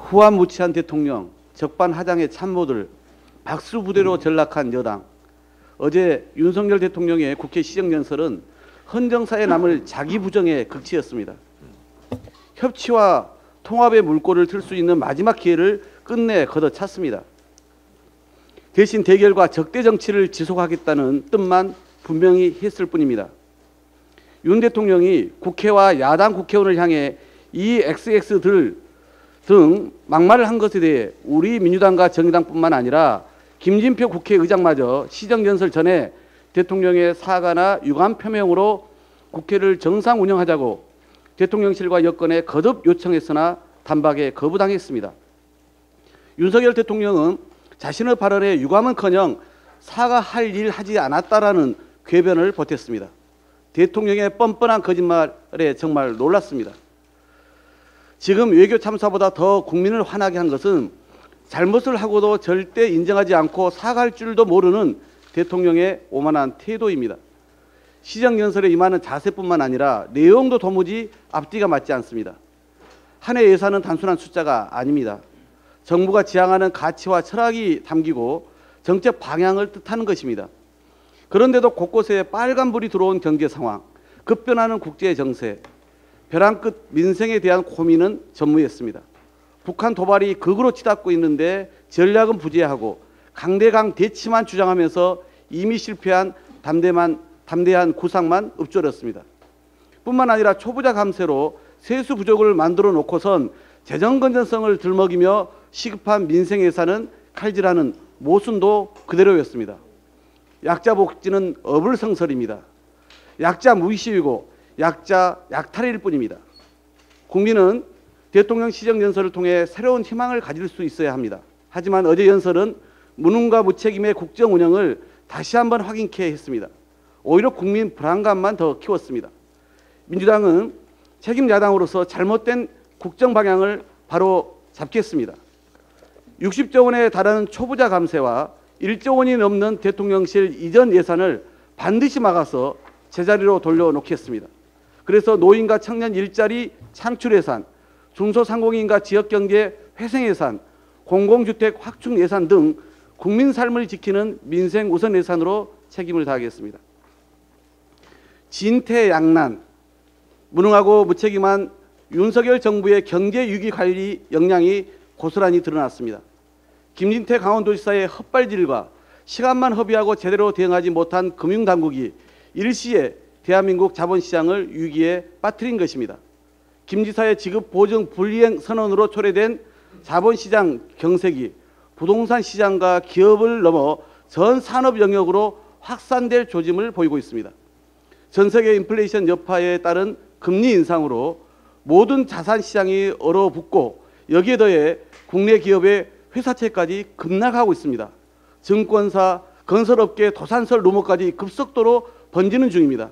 후한무치한 대통령, 적반하장의 참모들, 박수부대로 전락한 여당. 어제 윤석열 대통령의 국회 시정연설은 헌정사에 남을 자기부정의 극치였습니다. 협치와 통합의 물꼬를 틀 수 있는 마지막 기회를 끝내 걷어찼습니다. 대신 대결과 적대 정치를 지속하겠다는 뜻만 분명히 했을 뿐입니다. 윤 대통령이 국회와 야당 국회의원을 향해 이 XX들 등 막말을 한 것에 대해 우리 민주당과 정의당뿐만 아니라 김진표 국회의장마저 시정연설 전에 대통령의 사과나 유감 표명으로 국회를 정상 운영하자고 대통령실과 여권에 거듭 요청했으나 단박에 거부당했습니다. 윤석열 대통령은 자신의 발언에 유감은커녕 사과할 일 하지 않았다라는 궤변을 보탰습니다. 대통령의 뻔뻔한 거짓말에 정말 놀랐습니다. 지금 외교 참사보다 더 국민을 화나게 한 것은 잘못을 하고도 절대 인정하지 않고 사과할 줄도 모르는 대통령의 오만한 태도입니다. 시정연설에 임하는 자세뿐만 아니라 내용도 도무지 앞뒤가 맞지 않습니다. 한 해 예산은 단순한 숫자가 아닙니다. 정부가 지향하는 가치와 철학이 담기고 정책 방향을 뜻하는 것입니다. 그런데도 곳곳에 빨간불이 들어온 경제 상황, 급변하는 국제 정세, 벼랑 끝 민생에 대한 고민은 전무했습니다. 북한 도발이 극으로 치닫고 있는데 전략은 부재하고 강대강 대치만 주장하면서 이미 실패한 담대한 구상만 읊조렸습니다. 뿐만 아니라 초부자 감세로 세수 부족을 만들어 놓고선 재정 건전성을 들먹이며 시급한 민생 예산은 칼질하는 모순도 그대로였습니다. 약자 복지는 어불성설입니다. 약자 무의식이고 약자 약탈일 뿐입니다. 국민은 대통령 시정연설을 통해 새로운 희망을 가질 수 있어야 합니다. 하지만 어제 연설은 무능과 무책임의 국정 운영을 다시 한번 확인케 했습니다. 오히려 국민 불안감만 더 키웠습니다. 민주당은 책임 야당으로서 잘못된 국정 방향을 바로 잡겠습니다. 60조 원에 달하는 초부자 감세와 1조 원이 넘는 대통령실 이전 예산을 반드시 막아서 제자리로 돌려놓겠습니다. 그래서 노인과 청년 일자리 창출 예산, 중소상공인과 지역경제 회생 예산, 공공주택 확충 예산 등 국민 삶을 지키는 민생 우선 예산으로 책임을 다하겠습니다. 진퇴양난, 무능하고 무책임한 윤석열 정부의 경제 위기 관리 역량이 고스란히 드러났습니다. 김진태 강원도지사의 헛발질과 시간만 허비하고 제대로 대응하지 못한 금융당국이 일시에 대한민국 자본시장을 위기에 빠뜨린 것입니다. 김 지사의 지급 보증 불이행 선언으로 초래된 자본시장 경색이 부동산 시장과 기업을 넘어 전 산업 영역으로 확산될 조짐을 보이고 있습니다. 전 세계 인플레이션 여파에 따른 금리 인상으로 모든 자산 시장이 얼어붙고 여기에 더해 국내 기업의 회사채까지 급락하고 있습니다. 증권사, 건설업계, 도산설 루머까지 급속도로 번지는 중입니다.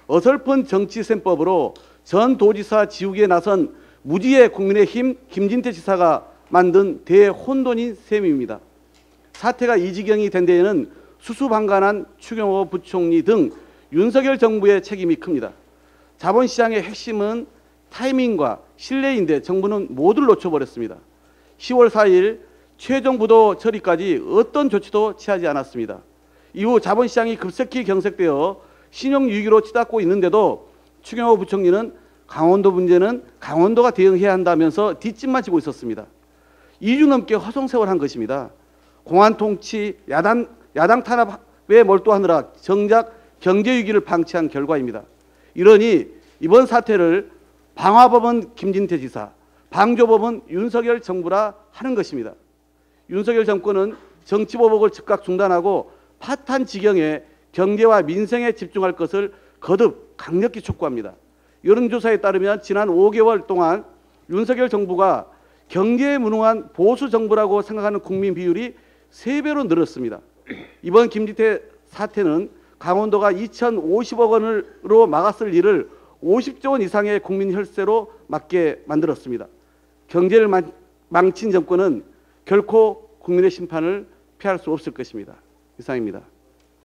어설픈 정치셈법으로 전 도지사 지우개에 나선 무지의 국민의힘 김진태 지사가 만든 대혼돈인 셈입니다. 사태가 이 지경이 된 데에는 수수방관한 추경호 부총리 등 윤석열 정부의 책임이 큽니다. 자본시장의 핵심은 타이밍과 신뢰인데 정부는 모두 놓쳐버렸습니다. 10월 4일 최종 부도 처리까지 어떤 조치도 취하지 않았습니다. 이후 자본시장이 급속히 경색되어 신용위기로 치닫고 있는데도 추경호 부총리는 강원도 문제는 강원도가 대응해야 한다면서 뒷짐만 지고 있었습니다. 2주 넘게 허송세월한 것입니다. 공안 통치, 야당 탄압에 몰두하느라 정작 경제위기를 방치한 결과입니다. 이러니 이번 사태를 방화법은 김진태 지사, 방조법은 윤석열 정부라 하는 것입니다. 윤석열 정권은 정치보복을 즉각 중단하고 파탄 지경에 경제와 민생에 집중할 것을 거듭 강력히 촉구합니다. 여론조사에 따르면 지난 5개월 동안 윤석열 정부가 경제에 무능한 보수 정부라고 생각하는 국민 비율이 3배로 늘었습니다. 이번 김진태 사태는 강원도가 2,050억 원으로 막았을 일을 50조 원 이상의 국민 혈세로 막게 만들었습니다. 경제를 망친 정권은 결코 국민의 심판을 피할 수 없을 것입니다. 이상입니다.